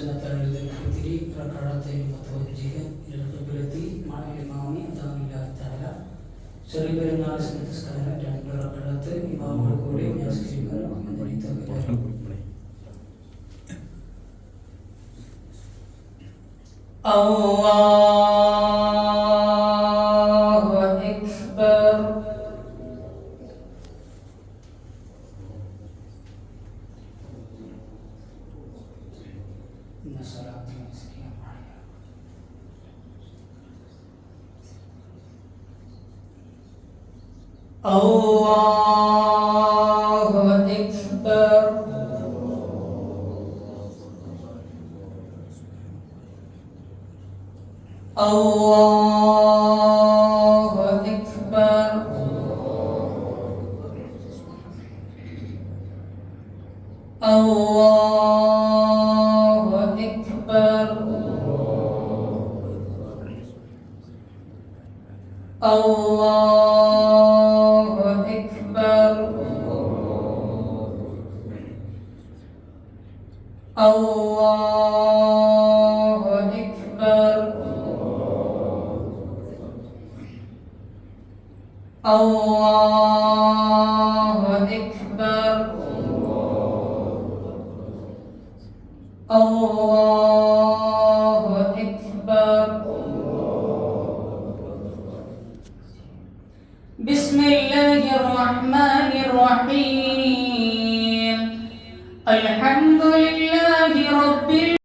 سنة عيد الفطر ركعتين متوجها إلى القبلة مع الإمام أذان الله تعالى ചെറിയ പെരുന്നാൾ നിസ്കാരം 2 റക്അത്ത് ഇമാമോട് കൂടി നിസ്കരിക്കണം അല്ലാഹു Akbar Allahu Akbar. Allahu Akbar. Allahu Akbar. Allahu Akbar. Allahu Akbar. Allahu Akbar. Allahu Akbar. Bismillahirrahmanirrahim. Alhamdulillahi rabbil